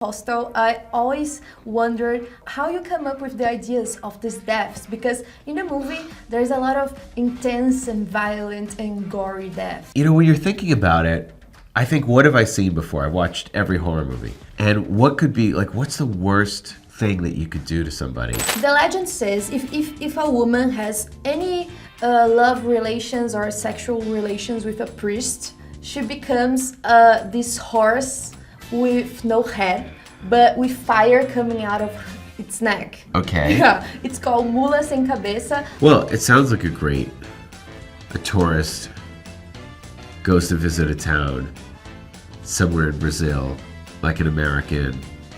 Hostel, I always wondered how you come up with the ideas of these deaths, because in the movie there's a lot of intense and violent and gory deaths. You know, when you're thinking about it, I think, what have I seen before? I've watched every horror movie. And what could be, like, what's the worst thing that you could do to somebody? The legend says if a woman has any love relations or sexual relations with a priest, she becomes this horse with no head, but with fire coming out of its neck. Okay. Yeah, it's called mula sem cabeça. Well, it sounds like a tourist goes to visit a town somewhere in Brazil, like an American,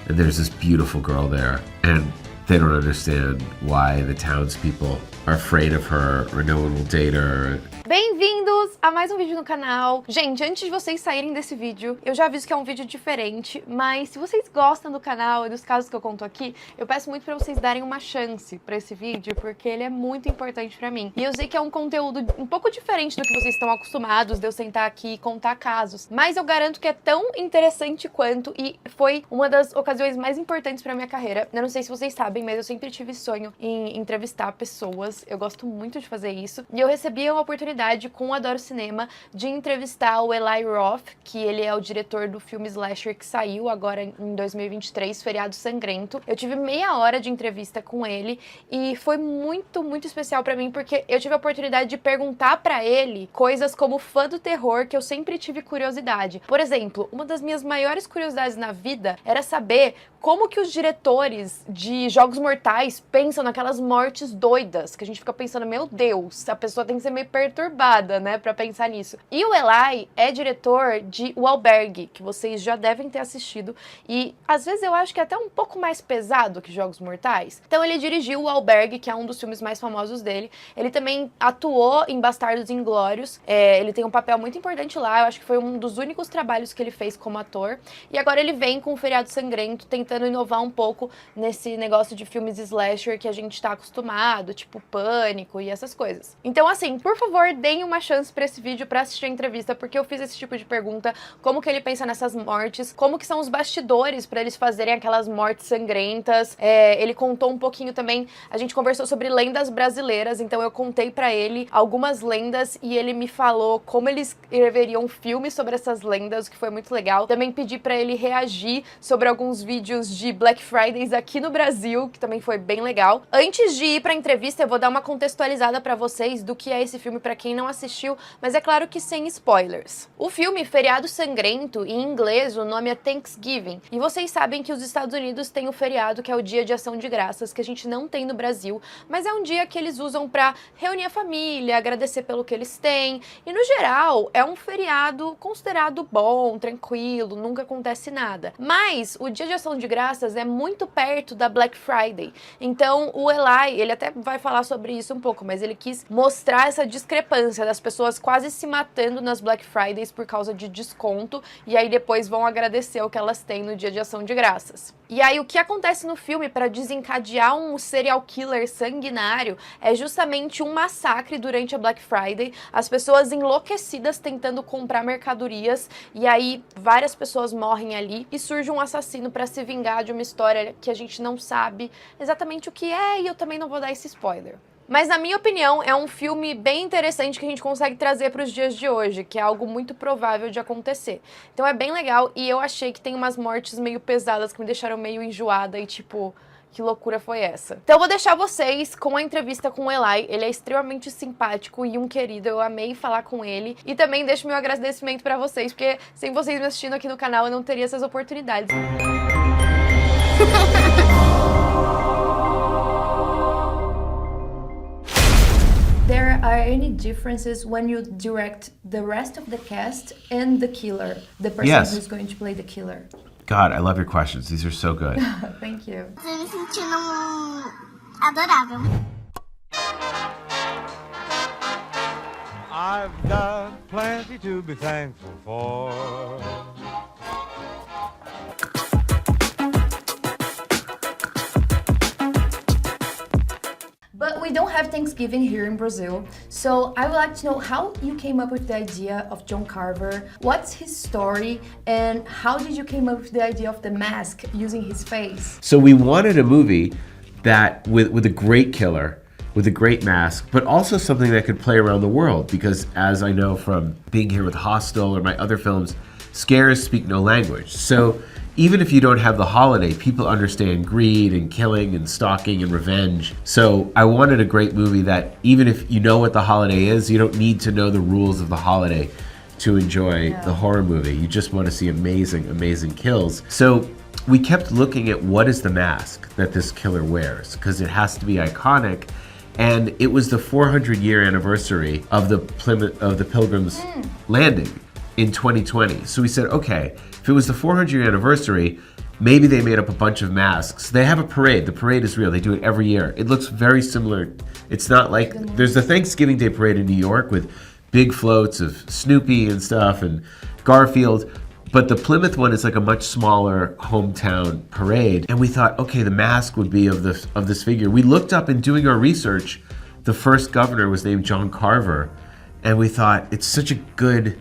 and there's this beautiful girl there, and they don't understand why the townspeople are afraid of her, or no one will date her. Bem-vindos a mais um vídeo no canal. Gente, antes de vocês saírem desse vídeo, eu já aviso que é um vídeo diferente, mas se vocês gostam do canal e dos casos que eu conto aqui, eu peço muito pra vocês darem uma chance pra esse vídeo, porque ele é muito importante pra mim. E eu sei que é um conteúdo um pouco diferente do que vocês estão acostumados de eu sentar aqui e contar casos, mas eu garanto que é tão interessante quanto, e foi uma das ocasiões mais importantes pra minha carreira. Eu não sei se vocês sabem, mas eu sempre tive sonho em entrevistar pessoas, eu gosto muito de fazer isso, e eu recebi uma oportunidade com o Adoro Cinema de entrevistar o Eli Roth, que ele é o diretor do filme Slasher que saiu agora em 2023, Feriado Sangrento. Eu tive meia hora de entrevista com ele e foi muito, muito especial pra mim, porque eu tive a oportunidade de perguntar pra ele coisas como fã do terror que eu sempre tive curiosidade. Por exemplo, uma das minhas maiores curiosidades na vida era saber como que os diretores de Jogos Mortais pensam naquelas mortes doidas, que a gente fica pensando, meu Deus, a pessoa tem que ser meio perturbada, né, pra pensar nisso. E o Eli é diretor de O Albergue, que vocês já devem ter assistido, e às vezes eu acho que é até um pouco mais pesado que Jogos Mortais. Então ele dirigiu O Albergue, que é um dos filmes mais famosos dele. Ele também atuou em Bastardos Inglórios, ele tem um papel muito importante lá, eu acho que foi um dos únicos trabalhos que ele fez como ator. E agora ele vem com o Feriado Sangrento, tentando inovar um pouco nesse negócio de filmes slasher que a gente tá acostumado, tipo Pânico e essas coisas. Então assim, por favor, deem uma chance pra esse vídeo pra assistir a entrevista, porque eu fiz esse tipo de pergunta, como que ele pensa nessas mortes, como que são os bastidores pra eles fazerem aquelas mortes sangrentas. Ele contou um pouquinho também, a gente conversou sobre lendas brasileiras, então eu contei pra ele algumas lendas e ele me falou como eles escreveriam um filme sobre essas lendas, o que foi muito legal. Também pedi pra ele reagir sobre alguns vídeos de Black Fridays aqui no Brasil, que também foi bem legal. Antes de ir pra entrevista, eu vou dar uma contextualizada pra vocês do que é esse filme pra quem não assistiu, mas é claro que sem spoilers. O filme Feriado Sangrento, em inglês, o nome é Thanksgiving, e vocês sabem que os Estados Unidos têm o feriado que é o Dia de Ação de Graças, que a gente não tem no Brasil, mas é um dia que eles usam pra reunir a família, agradecer pelo que eles têm, e no geral é um feriado considerado bom, tranquilo, nunca acontece nada. Mas o Dia de Ação de Graças é muito perto da Black Friday, então o Eli, ele até vai falar sobre isso um pouco, mas ele quis mostrar essa discrepância das pessoas quase se matando nas Black Fridays por causa de desconto, e aí depois vão agradecer o que elas têm no Dia de Ação de Graças. E aí o que acontece no filme para desencadear um serial killer sanguinário é justamente um massacre durante a Black Friday, as pessoas enlouquecidas tentando comprar mercadorias, e aí várias pessoas morrem ali e surge um assassino para se vingar de uma história que a gente não sabe exatamente o que é, e eu também não vou dar esse spoiler. Mas na minha opinião é um filme bem interessante que a gente consegue trazer para os dias de hoje, que é algo muito provável de acontecer. Então é bem legal, e eu achei que tem umas mortes meio pesadas que me deixaram meio enjoada e tipo, que loucura foi essa? Então eu vou deixar vocês com a entrevista com o Eli. Ele é extremamente simpático e um querido, eu amei falar com ele. E também deixo meu agradecimento pra vocês, porque sem vocês me assistindo aqui no canal eu não teria essas oportunidades. There are any differences when you direct the rest of the cast and the killer, the person Yes. who's going to play the killer? God, I love your questions. These are so good. Thank you. Tô me sentindo adorável. I've got plenty to be thankful for. But we don't don't have Thanksgiving here in Brazil, so I would like to know how you came up with the idea of John Carver, what's his story, and how did you came up with the idea of the mask using his face? So we wanted a movie that with a great killer, with a great mask, but also something that could play around the world, because as I know from being here with Hostel or my other films, scares speak no language. So even if you don't have the holiday, people understand greed and killing and stalking and revenge. So I wanted a great movie that even if you know what the holiday is, you don't need to know the rules of the holiday to enjoy the horror movie. You just want to see amazing, amazing kills. So we kept looking at what is the mask that this killer wears, because it has to be iconic. And it was the 400-year anniversary of the Pilgrim's landing in 2020. So we said, okay, if it was the 400-year anniversary, maybe they made up a bunch of masks. They have a parade. The parade is real. They do it every year. It looks very similar. It's not like, there's the Thanksgiving Day parade in New York with big floats of Snoopy and stuff and Garfield. But the Plymouth one is like a much smaller hometown parade. And we thought, okay, the mask would be of this figure. We looked up in doing our research, the first governor was named John Carver. And we thought, it's such a good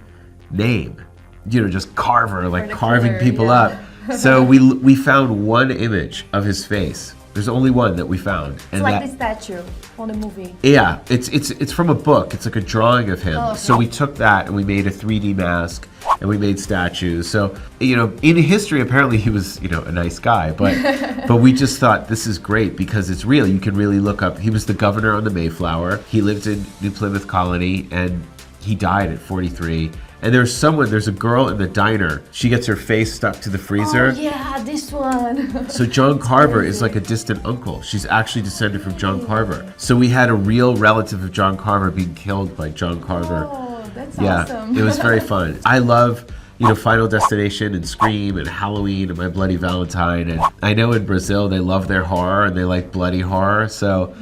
name. You know, just Carver, like carving people up. So we found one image of his face. There's only one that we found. It's and like the statue on the movie. Yeah, it's from a book. It's like a drawing of him. Oh, okay. So we took that and we made a 3D mask and we made statues. So, you know, in history, apparently he was, you know, a nice guy, but we just thought this is great because it's real. You can really look up. He was the governor on the Mayflower. He lived in New Plymouth Colony and he died at 43. And there's a girl in the diner. She gets her face stuck to the freezer. Oh yeah, this one. So John Carver is like a distant uncle. She's actually descended from John Carver. So we had a real relative of John Carver being killed by John Carver. Oh, that's awesome. It was very fun. I love, you know, Final Destination and Scream and Halloween and My Bloody Valentine. And I know in Brazil they love their horror and they like bloody horror. So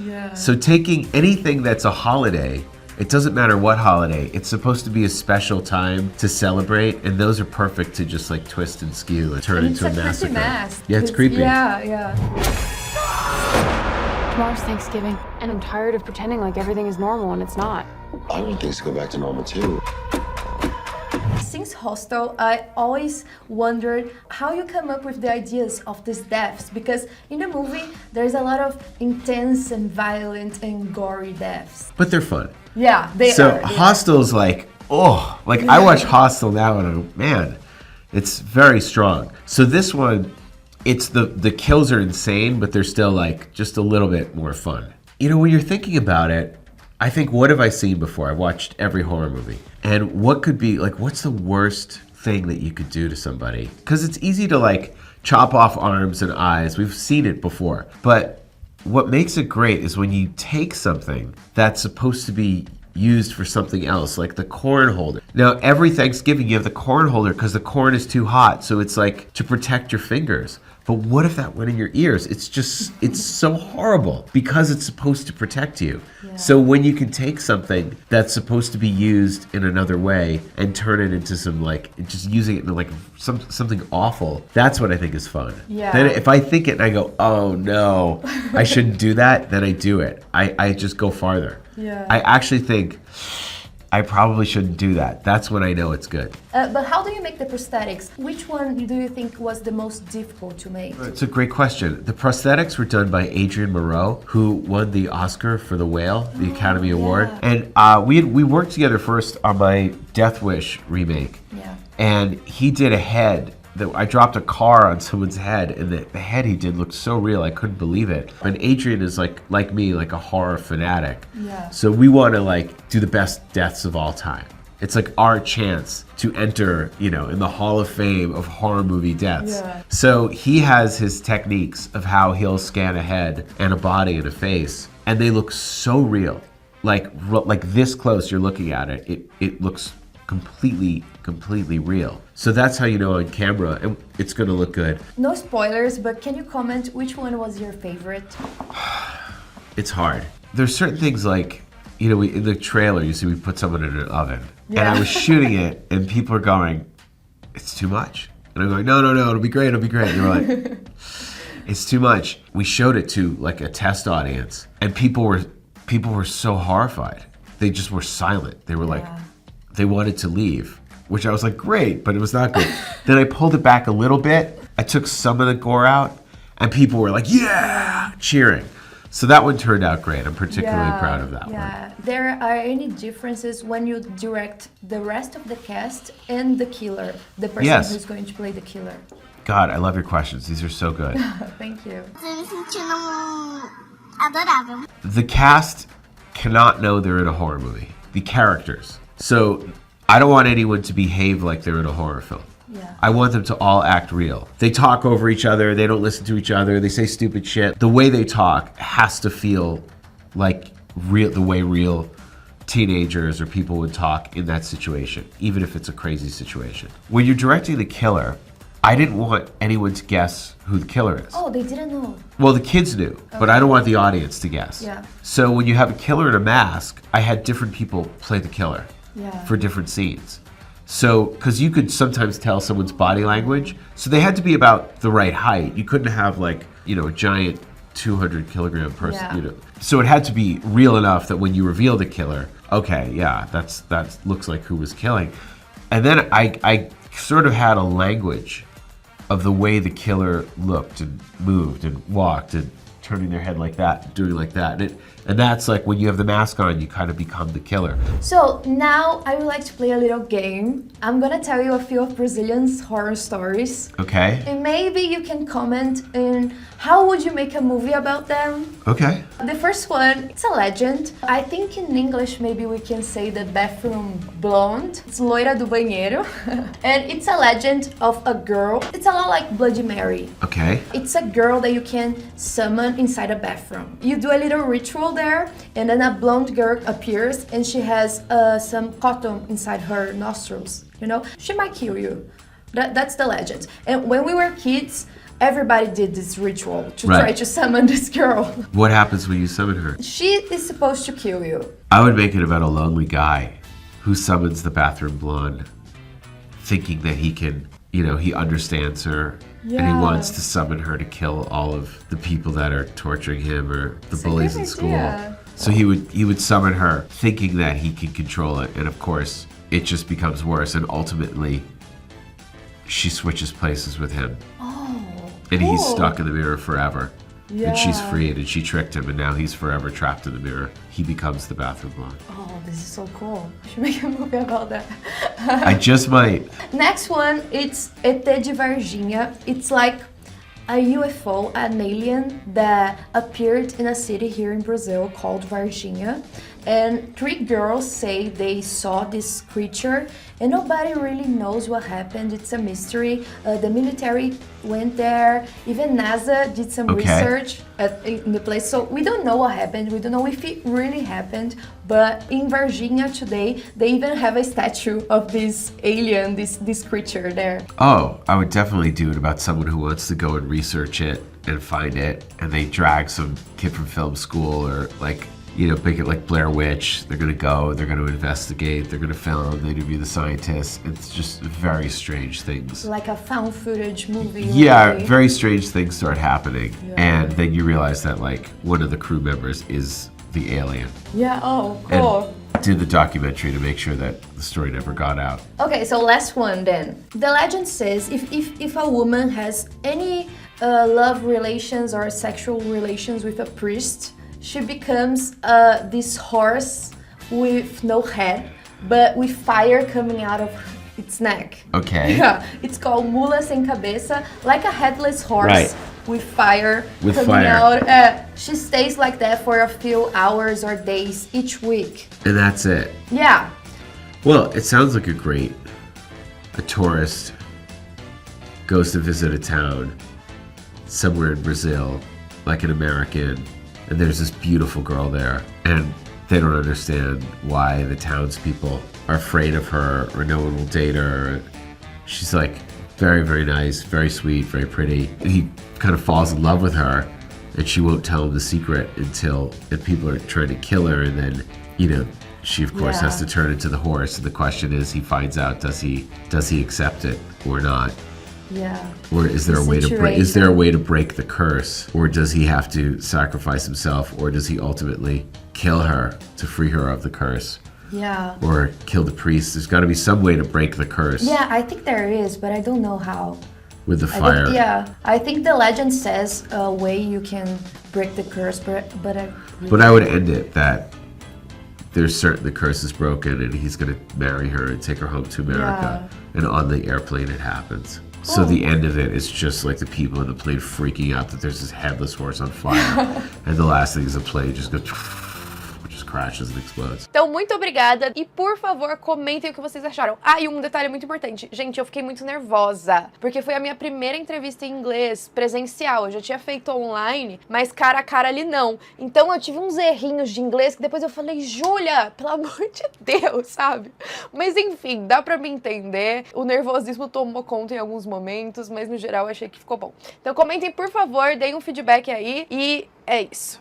taking anything that's a holiday, it doesn't matter what holiday, it's supposed to be a special time to celebrate, and those are perfect to just like twist and skew and turn into a massacre. Mask. Yeah, it's creepy. Yeah. Tomorrow's Thanksgiving, and I'm tired of pretending like everything is normal and it's not. I want things to go back to normal too. Since Hostel, I always wondered how you come up with the ideas of these deaths, because in the movie there's a lot of intense and violent and gory deaths. But they're fun. Yeah, they are. So Hostel's like, I watch Hostel now and I go, man, it's very strong. So this one, it's the kills are insane, but they're still like just a little bit more fun. You know, when you're thinking about it, I think, what have I seen before? I've watched every horror movie. And what could be, like, what's the worst thing that you could do to somebody? Because it's easy to, like, chop off arms and eyes. We've seen it before. But what makes it great is when you take something that's supposed to be used for something else, like the corn holder. Now, every Thanksgiving you have the corn holder because the corn is too hot. So it's like to protect your fingers. But what if that went in your ears? It's so horrible because it's supposed to protect you. Yeah. So when you can take something that's supposed to be used in another way and turn it into some, like, just using it in like something awful, that's what I think is fun. Yeah. Then if I think it and I go, oh no, I shouldn't do that, then I do it. I just go farther. Yeah. I actually think I probably shouldn't do that. That's when I know it's good. But how do you make the prosthetics? Which one do you think was the most difficult to make? It's a great question. The prosthetics were done by Adrian Moreau, who won the Oscar for The Whale, the Academy Award. And we worked together first on my Death Wish remake. Yeah. And he did a head. I dropped a car on someone's head, and the head he did looked so real, I couldn't believe it. And Adrian is like me, like a horror fanatic. Yeah. So we want to like do the best deaths of all time. It's like our chance to enter, you know, in the Hall of Fame of horror movie deaths. Yeah. So he has his techniques of how he'll scan a head and a body and a face, and they look so real. Like this close, you're looking at it. It looks completely real. So that's how you know on camera it's gonna look good. No spoilers, but can you comment which one was your favorite? It's hard. There's certain things like, you know, in the trailer, you see we put someone in an oven. Yeah. And I was shooting it and people are going, it's too much. And I'm going, no, it'll be great. And they were like, it's too much. We showed it to like a test audience and people were people were so horrified. They just were silent. They were like, they wanted to leave, which I was like, great, but it was not good. Then I pulled it back a little bit. I took some of the gore out, and people were like, yeah, cheering. So that one turned out great. I'm particularly proud of that one. There are any differences when you direct the rest of the cast and the killer, the person who's going to play the killer? God, I love your questions. These are so good. Thank you. Tô me sentindo adorável. The cast cannot know they're in a horror movie. The characters. So I don't want anyone to behave like they're in a horror film. Yeah. I want them to all act real. They talk over each other. They don't listen to each other. They say stupid shit. The way they talk has to feel like real, the way real teenagers or people would talk in that situation, even if it's a crazy situation. When you're directing the killer, I didn't want anyone to guess who the killer is. Oh, they didn't know. Well, the kids knew, but I don't want the audience to guess. Yeah. So when you have a killer in a mask, I had different people play the killer for different scenes. So, because you could sometimes tell someone's body language, so they had to be about the right height. You couldn't have like, you know, a giant 200 kilogram person, you know. So it had to be real enough that when you reveal the killer, okay, yeah, that looks like who was killing. And then I sort of had a language of the way the killer looked and moved and walked and turning their head like that, doing like that. And that's like when you have the mask on, you kind of become the killer. So now I would like to play a little game. I'm gonna tell you a few of Brazilians' horror stories. Okay. And maybe you can comment on how would you make a movie about them? Okay. The first one, it's a legend. I think in English maybe we can say the bathroom blonde. It's loira do banheiro. And it's a legend of a girl. It's a lot like Bloody Mary. Okay. It's a girl that you can summon inside a bathroom. You do a little ritual there, and then a blonde girl appears, and she has some cotton inside her nostrils. You know, she might kill you. That's the legend. And when we were kids, everybody did this ritual to try to summon this girl. What happens when you summon her? She is supposed to kill you. I would make it about a lonely guy who summons the bathroom blonde, thinking that he can, you know, he understands her. And he wants to summon her to kill all of the people that are torturing him or the bullies in school. So he would summon her thinking that he can control it. And of course, it just becomes worse. And ultimately, she switches places with him. And he's stuck in the mirror forever. And she's freed, and she tricked him, and now he's forever trapped in the mirror. He becomes the bathroom blonde. Oh, this is so cool. We should make a movie about that. I just might. Next one, it's ET de Virginia. It's like a UFO, an alien that appeared in a city here in Brazil called Virginia. And 3 girls say they saw this creature, and nobody really knows what happened. It's a mystery. The military went there. Even NASA did some research in the place. So we don't know what happened. We don't know if it really happened. But in Virginia today, they even have a statue of this alien, this creature there. Oh, I would definitely do it about someone who wants to go and research it and find it. And they drag some kid from film school or like, you know, make it like Blair Witch. They're gonna go, they're gonna investigate, they're gonna film, they interview the scientists. It's just very strange things. Like a found footage movie. Yeah, very strange things start happening. And then you realize that like one of the crew members is the alien. Yeah, oh, cool. And did the documentary to make sure that the story never got out. Okay, so last one then. The legend says if a woman has any love relations or sexual relations with a priest, she becomes this horse with no head, but with fire coming out of its neck. Okay. Yeah, it's called mula sem cabeça, like a headless horse with fire coming out. She stays like that for a few hours or days each week. And that's it. Yeah. Well, it sounds like a tourist goes to visit a town somewhere in Brazil, like an American, and there's this beautiful girl there, and they don't understand why the townspeople are afraid of her or no one will date her. She's like very, very nice, very sweet, very pretty. And he kind of falls in love with her, and she won't tell him the secret until people are trying to kill her, and then, you know, she of course has to turn into the horse. And the question is, he finds out, does he accept it or not? Yeah. Or is there a way to break the curse? Or does he have to sacrifice himself? Or does he ultimately kill her to free her of the curse. Yeah. Or kill the priest. There's got to be some way to break the curse. Yeah, I think there is, but I don't know how. With the fire. I think the legend says a way you can break the curse, but I would end it that there's certain the curse is broken and he's gonna marry her and take her home to America. And on the airplane it happens. So the end of it is just like the people in the plane freaking out that there's this headless horse on fire. And the last thing is the plane just goes, just crashes and explodes. Então, muito obrigada e, por favor, comentem o que vocês acharam. Ah, e um detalhe muito importante. Gente, eu fiquei muito nervosa, porque foi a minha primeira entrevista em inglês presencial. Eu já tinha feito online, mas cara a cara ali não. Então, eu tive uns errinhos de inglês que depois eu falei, Julia, pelo amor de Deus, sabe? Mas, enfim, dá pra me entender. O nervosismo tomou conta em alguns momentos, mas, no geral, eu achei que ficou bom. Então, comentem, por favor, deem um feedback aí e é isso.